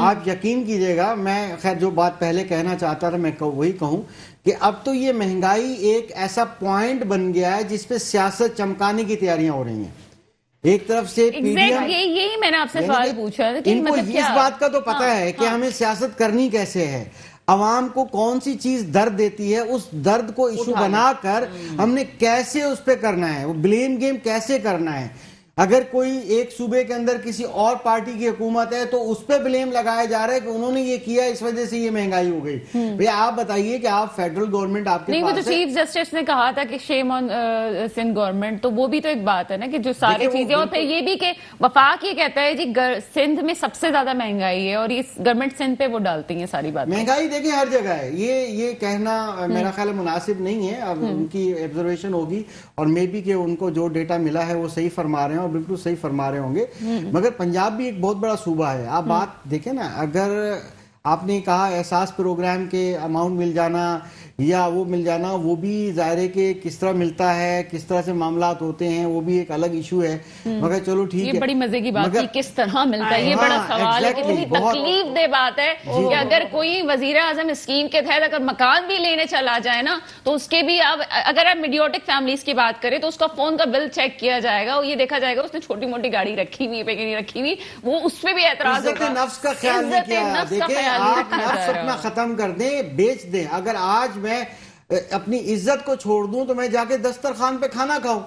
آپ یقین کیجئے گا، میں خیر جو بات پہلے کہنا چاہتا تھا میں وہی کہوں کہ اب تو یہ مہنگائی ایک ایسا پوائنٹ بن گیا ہے جس پہ سیاست چمکانے کی تیاریاں ہو رہی ہیں. ایک طرف سے یہی میں نے آپ سے سوال پوچھا کہ ان کو اس بات کا تو پتا ہے کہ ہمیں سیاست کرنی کیسے ہے، عوام کو کون سی چیز درد دیتی ہے، اس درد کو ایشو بنا کر ہم نے کیسے اس پہ کرنا ہے، وہ بلیم گیم کیسے کرنا ہے. اگر کوئی ایک صوبے کے اندر کسی اور پارٹی کی حکومت ہے تو اس پہ بلیم لگایا جا رہا ہے کہ انہوں نے یہ کیا اس وجہ سے یہ مہنگائی ہو گئی. بھئی آپ بتائیے کہ آپ فیڈرل گورنمنٹ آپ کے نہیں، وہ پاس تو چیف جسٹس نے کہا تھا کہ شیم آن سندھ گورنمنٹ، تو وہ بھی تو ایک بات ہے نا کہ جو ساری چیزیں، اور پھر یہ بھی کہ وفاق یہ کہتا ہے جی سندھ میں سب سے زیادہ مہنگائی ہے اور یہ گورنمنٹ سندھ پہ وہ ڈالتی ہیں ساری بات. مہنگائی دیکھیں ہر جگہ ہے، یہ کہنا میرا خیال مناسب نہیں ہے. اب ان کی آبزرویشن ہوگی اور مے بی کہ ان کو جو ڈیٹا ملا ہے وہ صحیح فرما رہے ہیں اور بالکل صحیح فرما رہے ہوں گے. مگر پنجاب بھی ایک بہت بڑا صوبہ ہے. آپ بات دیکھیں نا، اگر آپ نے کہا احساس پروگرام کے اماؤنٹ مل جانا یا وہ مل جانا، وہ بھی ظاہر ہے کہ کس طرح ملتا ہے، کس طرح سے معاملات ہوتے ہیں، وہ بھی ایک الگ ایشو ہے. مگر چلو ٹھیک ہے، یہ بڑی مزے کی بات ہے کس طرح ملتا ہے، یہ بڑا سوال ہے. کتنی تکلیف دہ بات ہے کہ اگر کوئی وزیر اعظم اسکیم کے تحت اگر مکان بھی لینے چلا جائے نا تو اس کے بھی اگر آپ میڈیوٹک فیملیز کی بات کریں تو اس کا فون کا بل چیک کیا جائے گا، یہ دیکھا جائے گا اس نے چھوٹی موٹی گاڑی رکھی ہوئی ہے کہ نہیں رکھی ہوئی، وہ اس پہ بھی اعتراض ہوگا. عزت نفس کا خیال نہیں کیا. دیکھیں آپ نفس اپنا ختم کر دیں، بیچ دیں. اگر آج میں اپنی عزت کو چھوڑ دوں تو میں جا کے دسترخوان پہ کھانا کھاؤں.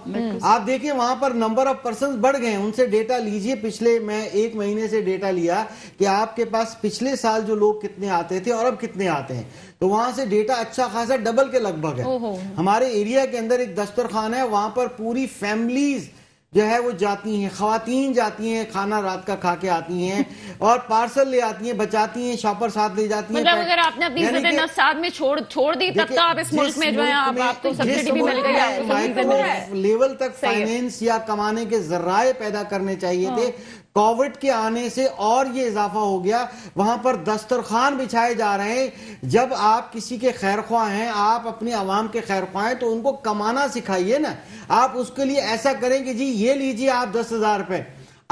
آپ دیکھیں وہاں پر نمبر آف پرسنز بڑھ گئے ہیں. ان سے ڈیٹا لیجئے، پچھلے میں 1 مہینے سے ڈیٹا لیا کہ آپ کے پاس پچھلے سال جو لوگ کتنے آتے تھے اور اب کتنے آتے ہیں، تو وہاں سے ڈیٹا اچھا خاصا ڈبل کے لگ بھگ ہے. ہمارے ایریا کے اندر ایک دسترخوان ہے، وہاں پر پوری فیملیز جو ہے وہ جاتی ہیں، خواتین جاتی ہیں، کھانا رات کا کھا کے آتی ہیں اور پارسل لے آتی ہیں، بچاتی ہیں، شاپر ساتھ لے جاتی ہیں. مطلب اگر آپ نے اپنی عزت نفس ساتھ میں چھوڑ دی تب تو آپ اس ملک میں جو ہے آپ کو سبسڈی بھی مل گئی، مائکرو لیول تک فائنینس یا کمانے کے ذرائع پیدا کرنے چاہیے تھے. کووڈ کے آنے سے اور یہ اضافہ ہو گیا. وہاں پر دسترخوان بچھائے جا رہے ہیں. جب آپ کسی کے خیر خواہ ہیں، آپ اپنے عوام کے خیر خواہ ہیں، تو ان کو کمانا سکھائیے نا. آپ اس کے لیے ایسا کریں کہ جی یہ لیجئے آپ 10,000 روپے،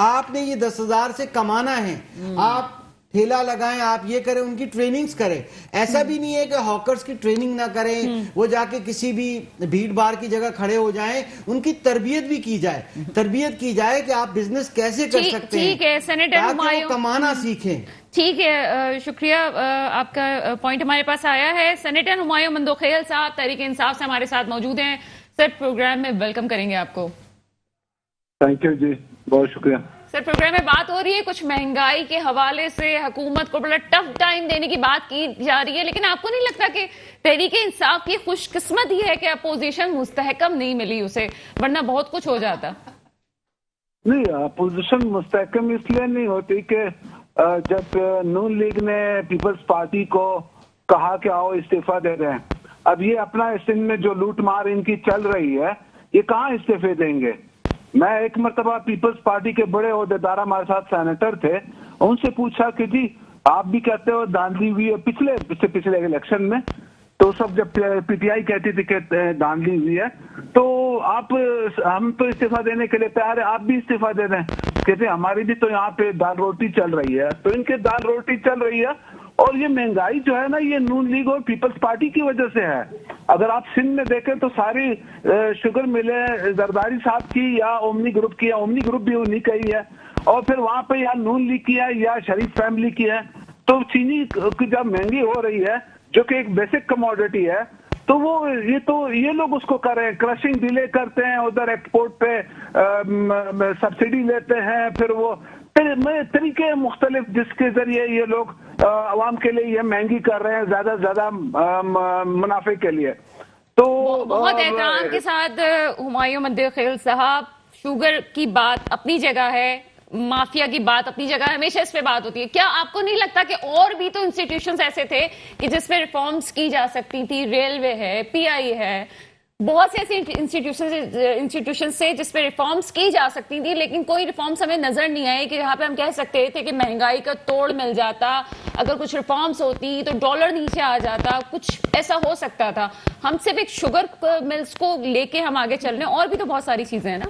آپ نے یہ 10,000 سے کمانا ہے، آپ ٹھیلا لگائیں، آپ یہ کریں، ان کی ٹریننگز کریں. ایسا بھی نہیں ہے کہ ہاکرز کی ٹریننگ نہ کریں، وہ جا کے کسی بھی بھیڑ بھاڑ کی جگہ کھڑے ہو جائیں. ان کی تربیت بھی کی جائے، تربیت کی جائے کہ آپ بزنس کیسے کر سکتے ہیں تاکہ وہ کمانا سیکھیں. ٹھیک ہے، شکریہ. آپ کا پوائنٹ ہمارے پاس آیا ہے. سینیٹر ہمایوں مندوخیل صاحب تحریک انصاف سے ہمارے ساتھ موجود ہیں. سر پروگرام میں ویلکم کریں گے آپ کو. تھینک یو جی، بہت شکریہ. سر پروگرام میں بات ہو رہی ہے کچھ مہنگائی کے حوالے سے حکومت کو بڑا ٹف ٹائم دینے کی بات کی جا رہی ہے، لیکن آپ کو نہیں لگتا کہ تحریک انصاف کی خوش قسمت یہ ہے کہ اپوزیشن مستحکم نہیں ملی اسے، ورنہ بہت کچھ ہو جاتا؟ نہیں، اپوزیشن مستحکم اس لیے نہیں ہوتی کہ جب نون لیگ نے پیپلز پارٹی کو کہا کہ آؤ استعفیٰ دے دیں، اب یہ اپنا سندھ میں جو لوٹ مار ان کی چل رہی ہے، یہ کہاں استعفے دیں گے؟ میں ایک مرتبہ پیپلز پارٹی کے بڑے عہدیدار ہمارے ساتھ سینیٹر تھے، ان سے پوچھا کہ جی آپ بھی کہتے ہو دھاندلی ہوئی ہے پچھلے الیکشن میں، تو سب جب پی ٹی آئی کہتی تھی کہ دھاندلی ہوئی ہے تو ہم تو استعفیٰ دینے کے لیے تیار ہے، آپ بھی استعفیٰ دے دیں. کہتے ہماری بھی تو یہاں پہ دال روٹی چل رہی ہے. تو ان کے دال روٹی چل رہی ہے، اور یہ مہنگائی جو ہے نا یہ نون لیگ اور پیپلز پارٹی کی وجہ سے ہے. اگر آپ سندھ میں دیکھیں تو ساری شوگر ملیں زرداری صاحب کی یا اومنی گروپ کی ہے، اومنی گروپ بھی انہی کا ہی ہے، اور پھر وہاں پہ یا نون لیگ کی ہے یا شریف فیملی کی ہے. تو چینی کی جب مہنگی ہو رہی ہے جو کہ ایک بیسک کموڈٹی ہے، تو یہ لوگ اس کو کر رہے ہیں، کرشنگ ڈیلے کرتے ہیں، ادھر ایکسپورٹ پہ سبسڈی لیتے ہیں، پھر وہ طریقے مختلف جس کے ذریعے یہ لوگ عوام کے لیے یہ مہنگی کر رہے ہیں زیادہ منافع کے لیے. تو بہت احترام کے ساتھ ہمایوں مندوخیل صاحب، شوگر کی بات اپنی جگہ ہے، مافیا کی بات اپنی جگہ ہے، ہمیشہ اس پہ بات ہوتی ہے. کیا آپ کو نہیں لگتا کہ اور بھی تو انسٹیٹیوشنز ایسے تھے کہ جس پہ ریفارمز کی جا سکتی تھی؟ ریلوے ہے، پی آئی ہے، بہت سے ایسی انسٹیٹیوشنز سے جس پہ ریفارمز کی جا سکتی تھی، لیکن کوئی ریفارمز ہمیں نظر نہیں آئے کہ جہاں پہ ہم کہہ سکتے تھے کہ مہنگائی کا توڑ مل جاتا، اگر کچھ ریفارمز ہوتی تو ڈالر نیچے آ جاتا، کچھ ایسا ہو سکتا تھا. ہم صرف ایک شوگر ملز کو لے کے ہم آگے چل رہے ہیں، اور بھی تو بہت ساری چیزیں ہیں نا.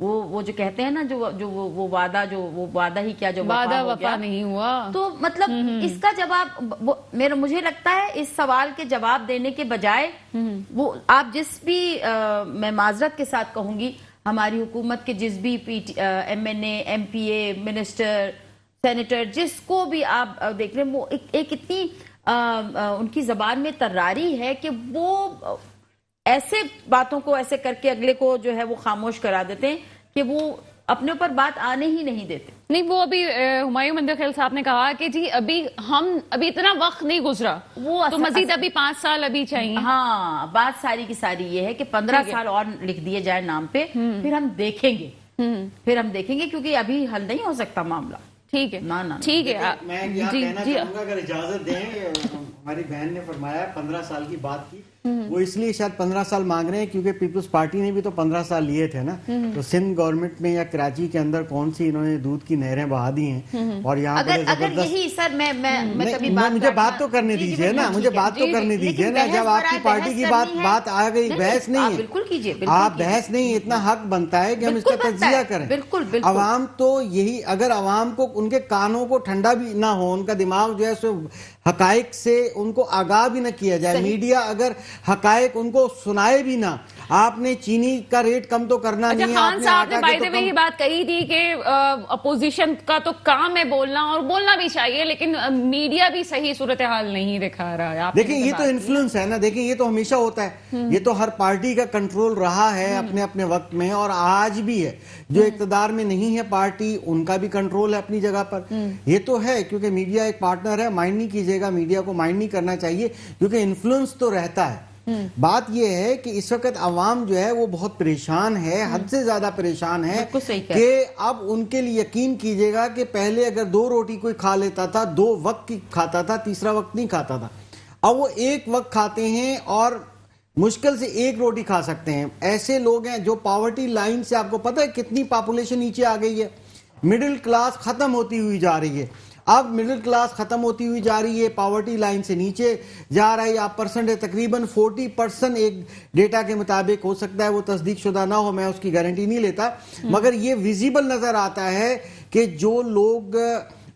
وہ جو کہتے ہیں نا وہ وعدہ ہی کیا جو وعدہ ہو وفا گیا نہیں ہوا. تو مطلب اس کا جواب مجھے لگتا ہے اس سوال کے جواب دینے کے بجائے وہ آپ جس بھی میں معذرت کے ساتھ کہوں گی ہماری حکومت کے جس بھی M N A M P A minister senator جس کو بھی آپ دیکھ رہے ہیں وہ ایک اتنی ان کی زبان میں تراری ہے کہ وہ ایسے باتوں کو ایسے کر کے اگلے کو جو ہے وہ خاموش کرا دیتے ہیں کہ وہ اپنے اوپر بات آنے ہی نہیں دیتے. نہیں وہ ابھی ہمایوں مندرخیل صاحب نے کہا کہ جی ابھی اتنا وقت نہیں گزرا تو مزید ابھی 5 سال ابھی چاہیے. ہاں بات ساری کی ساری یہ ہے کہ 15 سال اور لکھ دیے جائے نام پہ پھر ہم دیکھیں گے کیونکہ ابھی حل نہیں ہو سکتا معاملہ. ٹھیک ہے ٹھیک ہے. میں کیا کہنا چاہوں گا اگر اجازت دیں ہماری بہن نے فرمایا 15 سال کی بات کی وہ اس لیے شاید 15 سال مانگ رہے ہیں کیونکہ پیپلز پارٹی نے بھی تو 15 سال لیے تھے نا. تو سندھ گورنمنٹ میں یا کراچی کے اندر کون سی انہوں نے دودھ کی نہریں بہا دی ہیں اور یہاں پر اگر یہی سر میں کبھی مجھے بات تو کرنے دیجئے نا جب آپ کی پارٹی کی بات آ گئی بحث نہیں ہے بالکل کیجئے آپ بحث نہیں اتنا حق بنتا ہے کہ ہم اس کا تجزیہ کریں. عوام تو یہی اگر عوام کو ان کے کانوں کو ٹھنڈا بھی نہ ہو ان کا دماغ جو ہے سو حقائق سے ان کو آگاہ بھی نہ کیا جائے میڈیا اگر حقائق ان کو سنائے بھی نہ آپ نے چینی کا ریٹ کم تو کرنا نہیں ہے. خان صاحب نے بائی دی وے یہ بات کہی تھی کہ اپوزیشن کا تو کام ہے بولنا اور بولنا بھی چاہیے لیکن میڈیا بھی صحیح صورتحال نہیں دکھا رہا ہے. دیکھیں یہ تو انفلوئنس ہے نا دیکھیں یہ تو ہمیشہ ہوتا ہے یہ تو ہر پارٹی کا کنٹرول رہا ہے اپنے وقت میں اور آج بھی ہے. جو اقتدار میں نہیں ہے پارٹی ان کا بھی کنٹرول ہے اپنی جگہ پر. یہ تو ہے کیونکہ میڈیا ایک پارٹنر ہے مائنڈ نہیں کیجیے گا میڈیا کو مائنڈ نہیں کرنا چاہیے کیونکہ انفلوئنس تو رہتا ہے. بات یہ ہے کہ اس وقت عوام جو ہے وہ بہت پریشان ہے حد سے زیادہ پریشان ہے کہ اب ان کے لیے یقین کیجئے گا کہ پہلے اگر 2 روٹی کوئی کھا لیتا تھا 2 وقت کی کھاتا تھا تیسرا وقت نہیں کھاتا تھا. اب وہ 1 وقت کھاتے ہیں اور مشکل سے 1 روٹی کھا سکتے ہیں. ایسے لوگ ہیں جو پاورٹی لائن سے آپ کو پتہ ہے کتنی پاپولیشن نیچے آ گئی ہے. مڈل کلاس ختم ہوتی ہوئی جا رہی ہے. اب مڈل کلاس ختم ہوتی ہوئی جا رہی ہے پاورٹی لائن سے نیچے جا رہا ہے. آپ پرسنٹ تقریباً 40% ایک ڈیٹا کے مطابق ہو سکتا ہے وہ تصدیق شدہ نہ ہو میں اس کی گارنٹی نہیں لیتا مگر یہ ویزیبل نظر آتا ہے کہ جو لوگ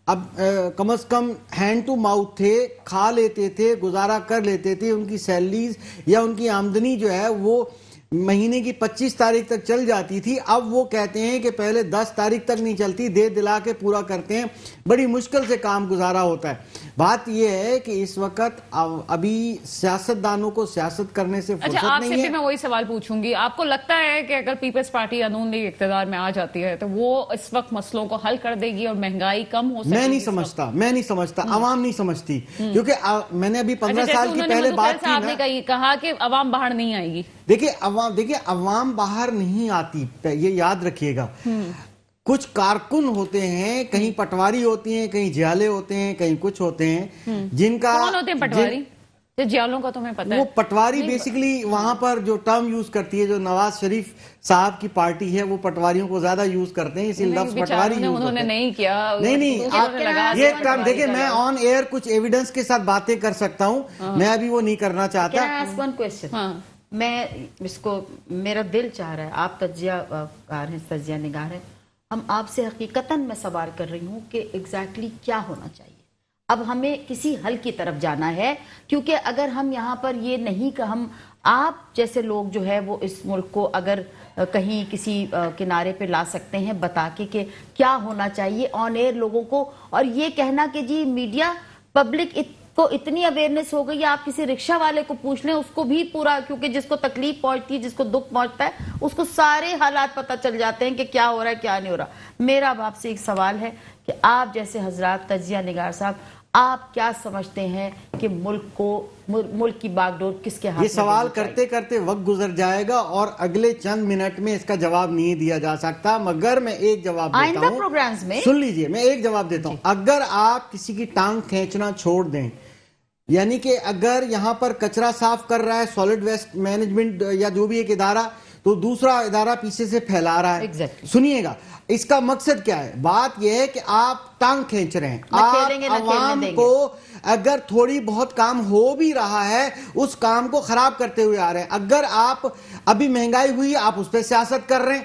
اب کم از کم ہینڈ ٹو ماؤتھ تھے کھا لیتے تھے گزارا کر لیتے تھے ان کی سیلریز یا ان کی آمدنی جو ہے وہ مہینے کی 25 تاریخ تک چل جاتی تھی. اب وہ کہتے ہیں کہ پہلے 10 تاریخ تک نہیں چلتی دے دلا کے پورا کرتے ہیں بڑی مشکل سے کام گزارا ہوتا ہے. بات یہ ہے کہ اس وقت ابھی سیاستدانوں کو سیاست کرنے سے فرصت آپ نہیں سے ہے. میں وہی سوال پوچھوں گی آپ کو لگتا ہے کہ اگر پیپلز پارٹی نون لیگ اقتدار میں آ جاتی ہے تو وہ اس وقت مسئلوں کو حل کر دے گی اور مہنگائی کم ہو سکے؟ میں نہیں سمجھتا عوام نہیں سمجھتی کیونکہ میں نے ابھی 15 سال کی پہلے بات کی نا کہا کہ عوام باہر نہیں آئے گی. دیکھیں عوام باہر نہیں آتی یہ یاد رکھیے گا. کچھ کارکن ہوتے ہیں کہیں پٹواری ہوتی ہیں کہیں جیالے ہوتے ہیں کہیں کچھ ہوتے ہیں جن کا کون ہوتے ہیں پٹواری؟ جیالوں کا تمہیں پتہ ہے؟ وہ پٹواری بیسیکلی وہاں پر جو ٹرم یوز کرتی ہے جو نواز شریف صاحب کی پارٹی ہے وہ پٹواریوں کو زیادہ یوز کرتے ہیں اسی لفظ پٹواری انہوں نے نہیں کیا. نہیں یہ ٹرم دیکھیں میں آن ایئر کچھ ایویڈنس کے ساتھ باتیں کر سکتا ہوں میں ابھی وہ نہیں کرنا چاہتا. میں اس کو میرا دل چاہ رہا ہے آپ تجزیہ کار ہیں تجزیہ نگار ہیں ہم آپ سے حقیقتاً میں سوال کر رہی ہوں کہ ایگزیکٹلی کیا ہونا چاہیے. اب ہمیں کسی حل کی طرف جانا ہے کیونکہ اگر ہم یہاں پر یہ نہیں کہ ہم آپ جیسے لوگ جو ہے وہ اس ملک کو اگر کہیں کسی کنارے پہ لا سکتے ہیں بتا کے کہ کیا ہونا چاہیے آن ایئر لوگوں کو اور یہ کہنا کہ جی میڈیا پبلک کو اتنی اویئرنیس ہو گئی آپ کسی رکشہ والے کو پوچھ لیں اس کو بھی پورا کیونکہ جس کو تکلیف پہنچتی ہے جس کو دکھ پہنچتا ہے اس کو سارے حالات پتہ چل جاتے ہیں کہ کیا ہو رہا ہے کیا نہیں ہو رہا. میرا اب آپ سے ایک سوال ہے کہ آپ جیسے حضرات تجزیہ نگار صاحب آپ کیا سمجھتے ہیں کہ ملک کی باغ ڈور کس کے ہاتھ میں؟ یہ سوال کرتے کرتے وقت گزر جائے گا اور اگلے چند منٹ میں اس کا جواب نہیں دیا جا سکتا مگر میں ایک جواب دیتا ہوں آئندہ پروگرامز میں سن لیجئے میں ایک جواب دیتا ہوں. اگر آپ کسی کی ٹانگ کھینچنا چھوڑ دیں یعنی کہ اگر یہاں پر کچرا صاف کر رہا ہے سالڈ ویسٹ مینجمنٹ یا جو بھی ایک ادارہ تو دوسرا ادارہ پیچھے سے پھیلا رہا ہے سنیے گا اس کا مقصد کیا ہے. بات یہ ہے کہ آپ ٹانگ کھینچ رہے ہیں آپ عوام کو اگر تھوڑی بہت کام ہو بھی رہا ہے اس کام کو خراب کرتے ہوئے آ رہے ہیں. اگر آپ ابھی مہنگائی ہوئی آپ اس پہ سیاست کر رہے ہیں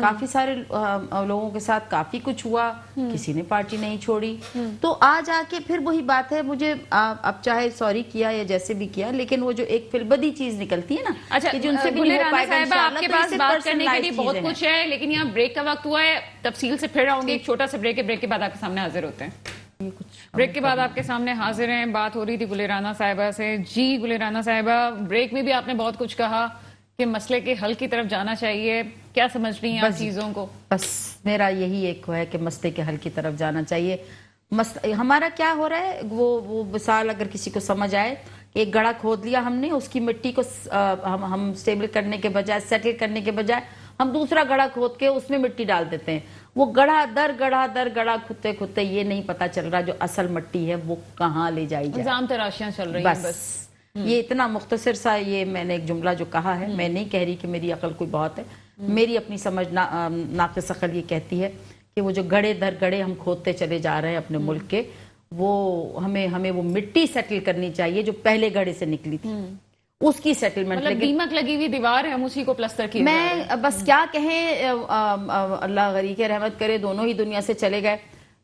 کافی سارے لوگوں کے ساتھ کافی کچھ ہوا, کسی نے پارٹی نہیں چھوڑی. تو آج آ کے پھر وہی بات ہے, مجھے اب چاہے سوری کیا یا جیسے بھی کیا, لیکن وہ جو ایک فلبدی چیز نکلتی ہے نا, اچھا کہ جن سے بھی گل نہیں ہو رانا پائے گا صاحبہ, آپ انشاءاللہ, کے تو پاس اسے بات کرنے کے لیے personalized بہت چیزیں کچھ ہے, لیکن یہاں بریک کا وقت ہوا ہے, تفصیل سے پھر آؤں گے. ایک چھوٹا سا بریک ہے, بریک کے بعد آپ کے سامنے حاضر ہوتے ہیں. ہیں. کچھ بریک کے بعد آپ کے سامنے حاضر ہیں. بات ہو رہی تھی گل رانا صاحبہ سے. جی گل رانا صاحبہ, بریک میں بھی آپ نے بہت کچھ کہا کہ مسئلے کے حل کی طرف جانا چاہیے. کیا سمجھ رہی ہیں آپ چیزوں کو؟ بس میرا یہی ایک ہے کہ مسئلے کے حل کی طرف جانا چاہیے. ہمارا کیا ہو رہا ہے, وہ مثال اگر کسی کو سمجھ آئے کہ ایک گڑھا کھود لیا ہم نے, اس کی مٹی کو ہم سٹیبل کرنے کے بجائے, سیٹل کرنے کے بجائے, ہم دوسرا گڑھا کھود کے اس میں مٹی ڈال دیتے ہیں. وہ گڑھا در گڑھا کھدتے کھدتے یہ نہیں پتا چل رہا جو اصل مٹی ہے وہ کہاں لے جائی جائے. الزام تراشیاں چل رہی ہیں بس. یہ اتنا مختصر سا یہ میں نے ایک جملہ جو کہا ہے, میں نہیں کہہ رہی کہ میری عقل کوئی بہت ہے, میری اپنی سمجھ ناقص عقل یہ کہتی ہے کہ وہ جو گڑھے در گڑھے ہم کھودتے چلے جا رہے ہیں اپنے ملک کے, وہ ہمیں وہ مٹی سیٹل کرنی چاہیے جو پہلے گڑھے سے نکلی تھی, اس کی سیٹلمنٹ. مطلب دیمک لگی ہوئی دیوار ہے, ہم اسی کو پلسٹر کی. میں بس کیا کہیں, اللہ غریق رحمت کرے, دونوں ہی دنیا سے چلے گئے.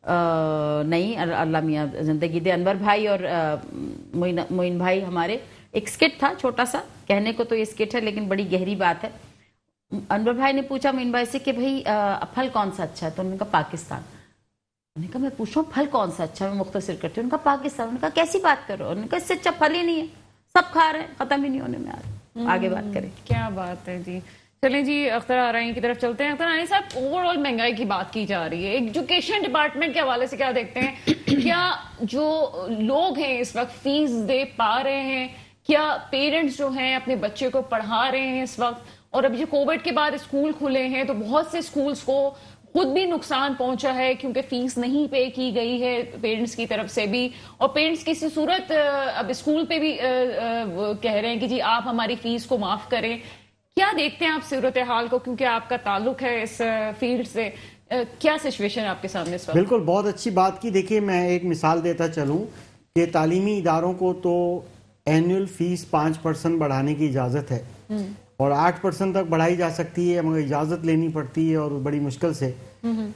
نہیں, اللہ میاں زندگی دے. انور بھائی اور معین بھائی ہمارے, ایک سکٹ تھا چھوٹا سا, کہنے کو تو یہ سکٹ ہے لیکن بڑی گہری بات ہے. انور بھائی نے پوچھا معین بھائی سے کہ بھائی پھل کون سا اچھا ہے, تو انہوں نے کہا پاکستان. انہوں نے کہا میں پوچھوں پھل کون سا اچھا ہے, میں مختصر کرتی ہوں. انہوں نے کہا پاکستان. انہوں نے کہا کیسی بات کرو, انہوں نے کہا اس سے اچھا پھل ہی نہیں ہے, سب کھا رہے ہیں, ختم ہی نہیں ہونے میں آ رہے. آگے بات کریں. کیا بات ہے جی. چلیں جی, اختر آرائیں کی طرف چلتے ہیں. اختر آرائیں صاحب, اوور آل مہنگائی کی بات کی جا رہی ہے, ایجوکیشن ڈپارٹمنٹ کے حوالے سے کیا دیکھتے ہیں؟ کیا جو لوگ ہیں اس وقت فیس دے پا رہے ہیں؟ کیا پیرنٹس جو ہیں اپنے بچے کو پڑھا رہے ہیں اس وقت؟ اور اب جو کووڈ کے بعد اسکول کھلے ہیں تو بہت سے اسکولز کو خود بھی نقصان پہنچا ہے کیونکہ فیس نہیں پے کی گئی ہے پیرنٹس کی طرف سے بھی, اور پیرنٹس کسی صورت اب اسکول پہ بھی کہہ رہے ہیں کہ جی آپ ہماری فیس کو معاف کریں. کیا دیکھتے ہیں آپ صورتحال کو, کیونکہ آپ کا تعلق ہے اس فیلڈ سے, کیا سچویشن آپ کے سامنے اس وقت؟ بالکل, بہت اچھی بات کی. دیکھیے میں ایک مثال دیتا چلوں کہ تعلیمی اداروں کو تو اینول فیس 5% بڑھانے کی اجازت ہے, اور 8% تک بڑھائی جا سکتی ہے, مگر اجازت لینی پڑتی ہے اور بڑی مشکل سے.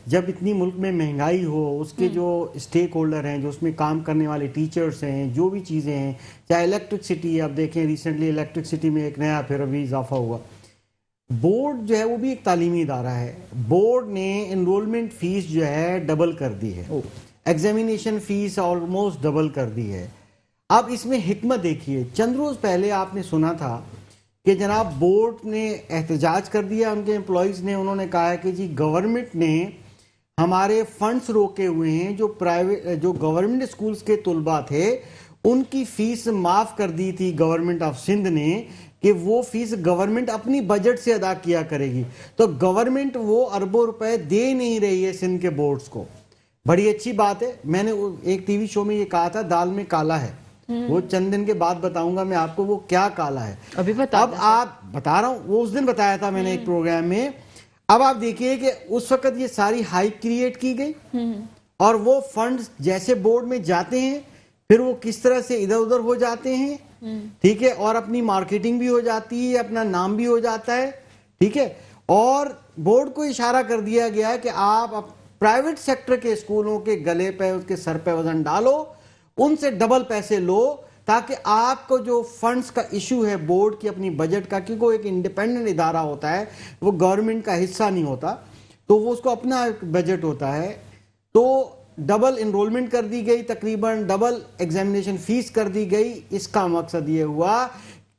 جب اتنی ملک میں مہنگائی ہو, اس کے جو اسٹیک ہولڈر ہیں, جو اس میں کام کرنے والے ٹیچرز ہیں, جو بھی چیزیں ہیں, چاہے الیکٹرکسٹی, اب دیکھیں ریسنٹلی الیکٹرکسٹی میں ایک نیا پھر ابھی اضافہ ہوا. بورڈ جو ہے وہ بھی ایک تعلیمی ادارہ ہے. بورڈ نے انرولمنٹ فیس جو ہے ڈبل کر دی ہے, ایگزامینیشن فیس آلموسٹ ڈبل کر دی ہے. اب اس میں حکمت دیکھیے, چند روز پہلے آپ نے سنا تھا کہ جناب بورڈ نے احتجاج کر دیا, ان کے امپلائیز نے, انہوں نے کہا ہے کہ جی گورنمنٹ نے ہمارے فنڈز روکے ہوئے ہیں, جو گورنمنٹ اسکولز کے طلباء تھے ان کی فیس معاف کر دی تھی گورنمنٹ آف سندھ نے, کہ وہ فیس گورنمنٹ اپنی بجٹ سے ادا کیا کرے گی. تو گورنمنٹ وہ اربوں روپے دے نہیں رہی ہے سندھ کے بورڈز کو. بڑی اچھی بات ہے. میں نے ایک ٹی وی شو میں یہ کہا تھا دال میں کالا ہے, وہ چند دن کے بعد بتاؤں گا میں آپ کو وہ کیا کالا ہے. اب آپ بتا رہا ہوں, وہ اس دن بتایا تھا میں نے ایک پروگرام میں. اب آپ دیکھیے کہ اس وقت یہ ساری ہائپ کریٹ کی گئی, اور وہ فنڈز جیسے بورڈ میں جاتے ہیں پھر وہ کس طرح سے ادھر ادھر ہو جاتے ہیں, ٹھیک ہے, اور اپنی مارکیٹنگ بھی ہو جاتی ہے, اپنا نام بھی ہو جاتا ہے, ٹھیک ہے. اور بورڈ کو اشارہ کر دیا گیا ہے کہ آپ پرائیویٹ سیکٹر کے اسکولوں کے گلے پہ, اس کے سر پہ وزن ڈالو, ان سے ڈبل پیسے لو, تاکہ آپ کو جو فنڈز کا ایشو ہے بورڈ کی اپنی بجٹ کا, کیونکہ وہ ایک انڈیپینڈنٹ ادارہ ہوتا ہے, وہ گورنمنٹ کا حصہ نہیں ہوتا, تو وہ اس کو اپنا ایک بجٹ ہوتا ہے. تو ڈبل انرولمنٹ کر دی گئی, تقریباً ڈبل ایگزامینیشن فیس کر دی گئی. اس کا مقصد یہ ہوا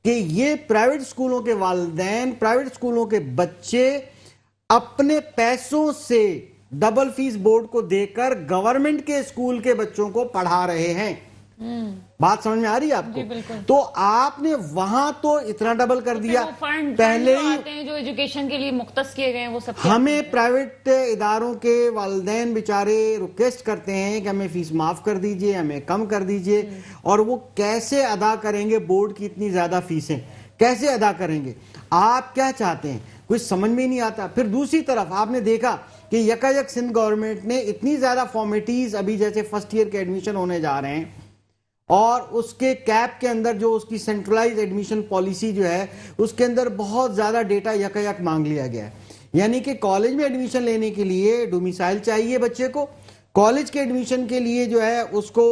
کہ یہ پرائیویٹ اسکولوں کے والدین, پرائیویٹ اسکولوں کے بچے اپنے پیسوں سے ڈبل فیس بورڈ کو دے کر گورنمنٹ کے اسکول کے بچوں کو پڑھا رہے ہیں. بات سمجھ میں آ رہی ہے آپ کو؟ تو آپ نے وہاں تو اتنا ڈبل کر دیا. پہلے ہی جو ایجوکیشن کے لیے مختص کیے گئے وہ سب ہمیں پرائیویٹ اداروں کے والدین بیچارے ریکویسٹ کرتے ہیں کہ ہمیں فیس معاف کر دیجئے, ہمیں کم کر دیجئے, اور وہ کیسے ادا کریں گے بورڈ کی اتنی زیادہ فیسیں, کیسے ادا کریں گے؟ آپ کیا چاہتے ہیں, کچھ سمجھ میں نہیں آتا. پھر دوسری طرف آپ نے دیکھا کہ یکایک سندھ گورنمنٹ نے اتنی زیادہ فارمیٹیز, ابھی جیسے فرسٹ ایئر کے ایڈمیشن ہونے جا رہے ہیں, اور اس کے کیپ کے اندر جو اس کی سینٹرلائز ایڈمیشن پالیسی جو ہے اس کے اندر بہت زیادہ ڈیٹا یکایک مانگ لیا گیا ہے. یعنی کہ کالج میں ایڈمیشن لینے کے لیے ڈومیسائل چاہیے بچے کو، کالج کے ایڈمیشن کے لیے جو ہے اس کو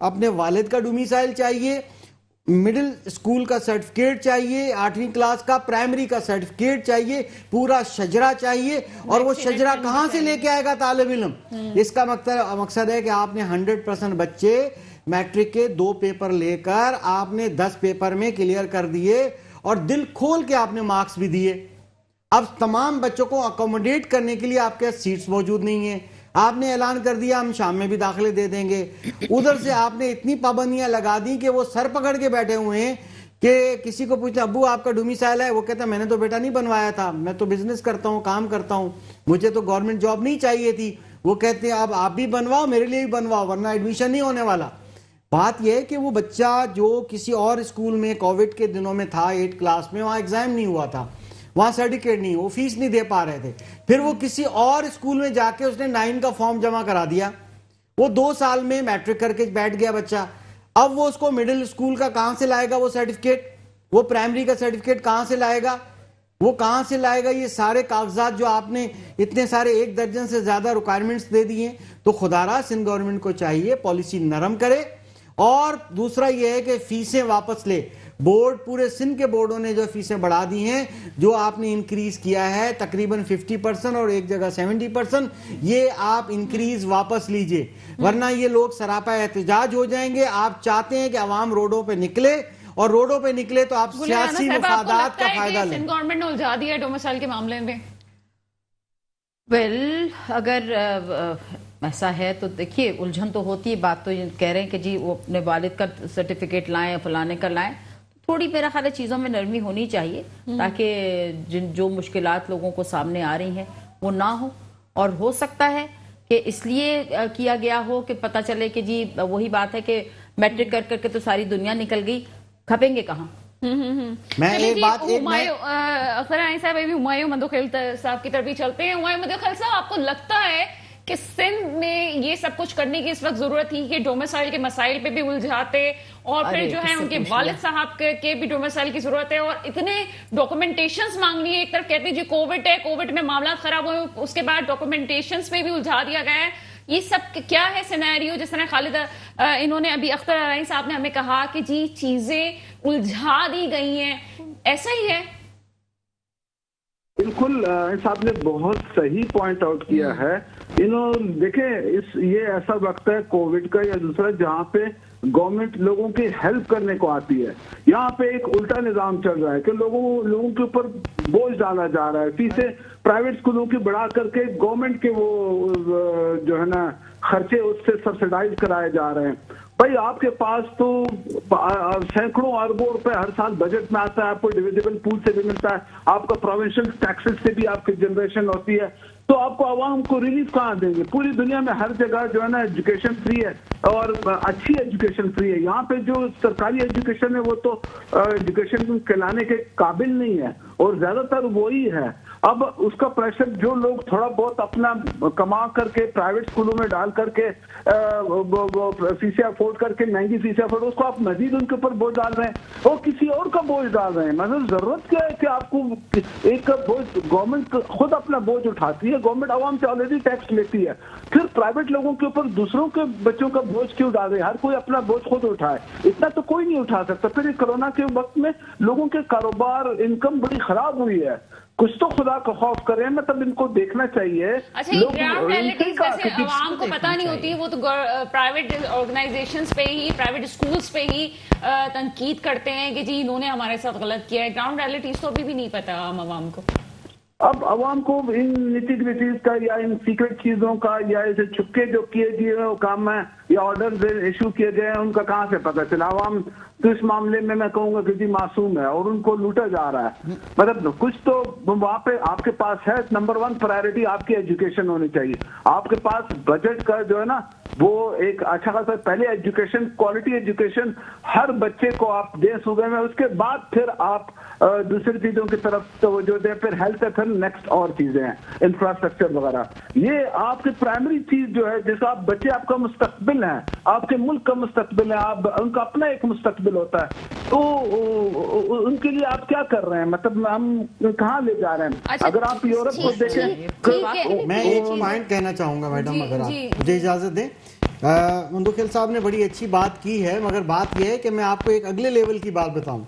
اپنے والد کا ڈومیسائل چاہیے، مڈل اسکول کا سرٹیفکیٹ چاہیے، 8ویں کلاس کا، پرائمری کا سرٹیفکیٹ چاہیے، پورا شجرہ چاہیے. اور وہ شجرہ کہاں سے لے کے آئے گا طالب علم؟ اس کا مقصد ہے کہ آپ نے 100% بچے میٹرک کے 2 پیپر لے کر آپ نے 10 پیپر میں کلیئر کر دیے اور دل کھول کے آپ نے مارکس بھی دیے. اب تمام بچوں کو اکوموڈیٹ کرنے کے لیے آپ کے سیٹس موجود نہیں ہیں. آپ نے اعلان کر دیا ہم شام میں بھی داخلے دے دیں گے. ادھر سے آپ نے اتنی پابندیاں لگا دی کہ وہ سر پکڑ کے بیٹھے ہوئے ہیں کہ کسی کو پوچھتے ابو آپ کا ڈومیسائل ہے، وہ کہتا ہے میں نے تو بیٹا نہیں بنوایا تھا، میں تو بزنس کرتا ہوں، کام کرتا ہوں، مجھے تو گورنمنٹ جاب نہیں چاہیے تھی. وہ کہتے ہیں اب آپ بھی بنواؤ، میرے لیے بھی بنواؤ، ورنہ ایڈمیشن نہیں ہونے والا. بات یہ ہے کہ وہ بچہ جو کسی اور اسکول میں کووڈ کے دنوں میں تھا 8 کلاس میں، وہاں ایگزام نہیں ہوا تھا، وہاں سرٹیفکیٹ نہیں، وہ فیس نہیں دے پا رہے تھے. پھر وہ کسی اور اسکول میں جا کے اس نے 9 کا فارم جمع کرا دیا، وہ 2 سال میں میٹرک کر کے بیٹھ گیا بچہ. اب وہ اس کو مڈل اسکول کا کہاں سے لائے گا وہ سرٹیفکیٹ؟ وہ پرائمری کا سرٹیفکیٹ کہاں سے لائے گا؟ وہ کہاں سے لائے گا یہ سارے کاغذات جو آپ نے اتنے سارے 1 درجن سے زیادہ ریکوائرمنٹس دے دیے؟ تو خدا را سندھ گورنمنٹ کو چاہیے پالیسی نرم کرے. اور دوسرا یہ ہے کہ فیسیں واپس لے. بورڈ پورے سندھ کے بورڈوں نے جو فیسیں بڑھا دی ہیں، جو آپ نے انکریز کیا ہے تقریباً 50% اور ایک جگہ 70%، یہ آپ انکریز واپس لیجئے، ورنہ یہ لوگ سراپا احتجاج ہو جائیں گے. آپ چاہتے ہیں کہ عوام روڈوں پہ نکلے، اور روڈوں پہ نکلے تو آپ سیاسی مفادات کا فائدہ لیں. سندھ گورنمنٹ نے الجھا دیا ہے ڈومیسائل کے معاملے میں. ویل اگر ایسا ہے تو دیکھیے الجھن تو ہوتی ہے. بات تو یہ کہہ رہے ہیں کہ جی وہ اپنے والد کا سرٹیفکیٹ لائیں، فلانے کا لائیں. تھوڑی میرا خیال ہے چیزوں میں نرمی ہونی چاہیے تاکہ جو مشکلات لوگوں کو سامنے آ رہی ہیں وہ نہ ہو. اور ہو سکتا ہے کہ اس لیے کیا گیا ہو کہ پتہ چلے کہ جی وہی بات ہے کہ میٹرک کر کر کے تو ساری دنیا نکل گئی، کھپیں گے کہاں. میں ایک بات اختر عین صاحب ابھی ہمایوں مدوخیل صاحب کی طرف بھی چلتے ہیں. ہمایوں مدوخیل صاحب، آپ کو لگتا ہے کہ سندھ میں یہ سب کچھ کرنے کی اس وقت ضرورت تھی کہ ڈومیسائل کے مسائل پہ بھی الجھاتے، اور پھر جو ہے ان کے والد صاحب کے بھی ڈومیسائل کی ضرورت ہے، اور اتنے ڈاکومنٹیشنز مانگنی ہے؟ ایک طرف کہتے ہیں جی کووڈ ہے، کووڈ میں معاملات خراب ہوئے، اس کے بعد ڈاکومنٹیشنز پہ بھی الجھا دیا گیا ہے. یہ سب کیا ہے سینیریو؟ جس طرح خالد انہوں نے ابھی اختر عین صاحب نے ہمیں کہا کہ جی چیزیں الجھا دی گئی ہیں، ایسا ہی ہے؟ بالکل صاحب نے بہت صحیح پوائنٹ آؤٹ کیا ہے. دیکھیں یہ ایسا وقت ہے کووڈ کا یا دوسرا جہاں پہ گورنمنٹ لوگوں کی ہیلپ کرنے کو آتی ہے. یہاں پہ ایک الٹا نظام چل رہا ہے کہ لوگوں کے اوپر بوجھ ڈالا جا رہا ہے. فیسیں پرائیویٹ اسکولوں کی بڑھا کر کے گورنمنٹ کے وہ جو ہے نا خرچے اس سے سبسیڈائز کرائے جا رہے ہیں. بھائی آپ کے پاس تو سینکڑوں اربوں روپے ہر سال بجٹ میں آتا ہے، آپ کو ڈویزیبل پول سے بھی ملتا ہے، آپ کا پروونشل ٹیکسز سے بھی آپ کی جنریشن ہوتی ہے، تو آپ کو عوام کو ریلیف کہاں دیں گے؟ پوری دنیا میں ہر جگہ جو ہے نا ایجوکیشن فری ہے، اور اچھی ایجوکیشن فری ہے. یہاں پہ جو سرکاری ایجوکیشن ہے وہ تو ایجوکیشن کہلانے کے قابل نہیں ہے، اور زیادہ تر وہی ہے. اب اس کا پریشر جو لوگ تھوڑا بہت اپنا کما کر کے پرائیویٹ اسکولوں میں ڈال کر کے فیسیں افورڈ کر کے مہنگی فیسیں افورڈ، اس کو آپ مزید ان کے اوپر بوجھ ڈال رہے ہیں اور کسی اور کا بوجھ ڈال رہے ہیں. مطلب ضرورت کیا ہے کہ آپ کو ایک بوجھ، گورنمنٹ خود اپنا بوجھ اٹھاتی ہے، گورنمنٹ عوام سے آلریڈی ٹیکس لیتی ہے، پھر پرائیویٹ لوگوں کے اوپر دوسروں کے بچوں کا بوجھ کیوں ڈال رہے ہیں؟ ہر کوئی اپنا بوجھ خود اٹھائے، اتنا تو کوئی نہیں اٹھا سکتا. پھر کرونا کے وقت میں لوگوں کے کاروبار، انکم بڑی خراب ہوئی ہے. کچھ تو خدا کا خوف کریں، مطلب ان کو دیکھنا چاہیے. اچھا یہ گراؤنڈ ریئلٹیز ویسے عوام کو پتہ نہیں ہوتی، وہ تو پرائیویٹ آرگنائزیشنز پہ ہی، پرائیویٹ اسکولز پہ ہی تنقید کرتے ہیں کہ جی انہوں نے ہمارے ساتھ غلط کیا ہے. گراؤنڈ ریئلٹیز تو ابھی بھی نہیں پتہ عام عوام کو. اب عوام کو ان نیٹی گریٹیز کا یا ان سیکرٹ چیزوں کا یا اسے چھپکے جو کیے گئے کام ہے یا آرڈر ایشو کیے گئے ہیں ان کا کہاں سے پتہ چلا؟ عوام تو اس معاملے میں کہوں گا کہ جی معصوم ہے اور ان کو لوٹا جا رہا ہے. مطلب کچھ تو وہاں پہ آپ کے پاس ہے. نمبر 1 پرائرٹی آپ کی ایجوکیشن ہونی چاہیے. آپ کے پاس بجٹ کا جو ہے نا وہ ایک اچھا خاصا پہلے ایجوکیشن، کوالٹی ایجوکیشن ہر بچے کو آپ دیں صوبے میں، اس کے بعد پھر آپ دوسری چیزوں کی طرف توجہ دیں، پھر ہیلتھ ہے، پھر نیکسٹ اور چیزیں ہیں، انفراسٹرکچر وغیرہ. یہ آپ کی پرائمری چیز جو ہے جس کا آپ بچے آپ کا مستقبل ہیں، آپ کے ملک کا مستقبل ہے، آپ ان کا اپنا ایک مستقبل ہوتا ہے، تو ان کے لیے آپ کیا کر رہے ہیں؟ مطلب ہم کہاں لے جا رہے ہیں؟ اگر آپ یورپ کو دیکھیں. میں ایک پوائنٹ کہنا چاہوں گا میڈم، اگر آپ مجھے اجازت دیں. مندوخیل صاحب نے بڑی اچھی بات کی ہے، مگر بات یہ ہے کہ میں آپ کو ایک اگلے لیول کی بات بتاؤں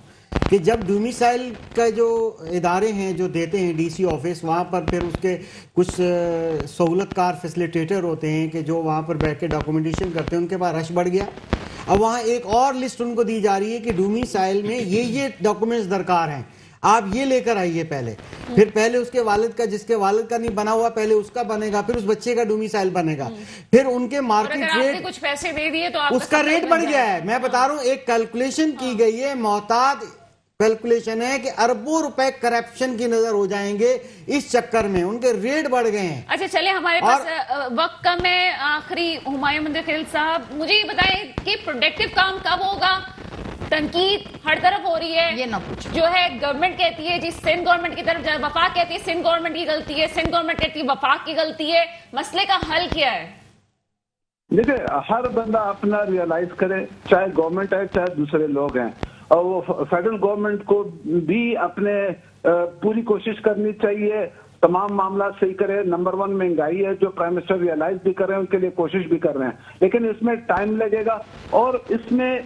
کہ جب ڈومیسائل کا جو ادارے ہیں جو دیتے ہیں ڈی سی آفس، وہاں پر پھر اس کے کچھ سہولت کار فیسلیٹیٹر ہوتے ہیں کہ جو وہاں پر بیٹھ کے ڈاکومنٹیشن کرتے ہیں، ان کے پاس رش بڑھ گیا. اب وہاں ایک اور لسٹ ان کو دی جا رہی ہے کہ ڈومیسائل میں یہ ڈاکومنٹس درکار ہیں، آپ یہ لے کر آئیے پہلے. پھر پہلے اس کے والد کا، جس کے والد کا نہیں بنا ہوا، پہلے اس کا بنے گا، پھر اس بچے کا ڈومیسائل بنے گا، پھر ان کے مارکیٹ ریٹ، کچھ پیسے دے دیے تو اس کا ریٹ بڑھ گیا ہے. میں بتا رہا ہوں ایک کیلکولیشن کی گئی ہے، محتاط کیلکولیشن ہے کہ اربوں روپے کرپشن کی نظر ہو جائیں گے اس چکر میں، ان کے ریٹ بڑھ گئے ہیں. اچھا چلے، ہمارے پاس وقت کم ہے. آخری ہمایوں مندوخیل صاحب، مجھے یہ بتائیں کہ پروڈکٹیو کام کب ہوگا؟ تنقید ہر طرف ہو رہی ہے، یہ نہ پوچھو. جو ہے گورنمنٹ کہتی ہے جی سندھ گورنمنٹ کی طرف جائے، وفاق کہتی ہے سندھ گورنمنٹ کی غلطی ہے، سندھ گورنمنٹ کہتی ہے وفاق کی غلطی ہے. مسئلے کا حل کیا ہے؟ دیکھیں، ہر بندہ اپنا ریئلائز کرے، چاہے گورنمنٹ ہے چاہے دوسرے لوگ ہیں، اور وہ فیڈرل گورنمنٹ کو بھی اپنے پوری کوشش کرنی چاہیے تمام معاملات صحیح کرے. نمبر 1 مہنگائی ہے جو پرائم منسٹر ریئلائز بھی کر رہے ہیں، ان کے لیے کوشش بھی کر رہے ہیں، لیکن اس میں ٹائم لگے گا. اور اس میں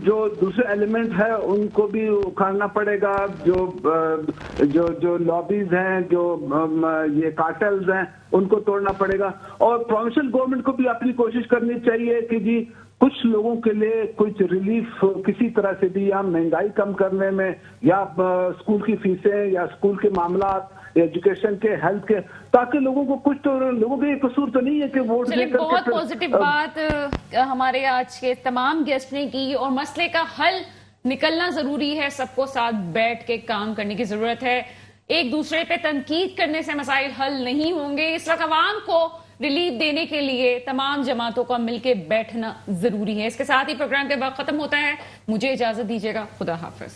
جو دوسرے ایلیمنٹ ہے ان کو بھی اکھاڑنا پڑے گا، جو لابیز ہیں، جو یہ کارٹلز ہیں، ان کو توڑنا پڑے گا. اور پروونشل گورنمنٹ کو بھی اپنی کوشش کرنی چاہیے کہ جی کچھ لوگوں کے لیے کچھ ریلیف کسی طرح سے بھی، یا مہنگائی کم کرنے میں، یا اسکول کی فیسیں، یا اسکول کے معاملات، ایجوکیشن کے، ہیلتھ کے، تاکہ لوگوں کو کچھ تو، لوگوں کے یہ قصور تو نہیں ہے کہ ووٹ دے کر. بہت پازیٹیو بات ہمارے آج کے تمام گیسٹ نے کی، اور مسئلے کا حل نکلنا ضروری ہے. سب کو ساتھ بیٹھ کے کام کرنے کی ضرورت ہے. ایک دوسرے پہ تنقید کرنے سے مسائل حل نہیں ہوں گے. اس وقت عوام کو ریلیف دینے کے لیے تمام جماعتوں کا مل کے بیٹھنا ضروری ہے. اس کے ساتھ ہی پروگرام کے وقت ختم ہوتا ہے. مجھے اجازت دیجیے گا. خدا حافظ.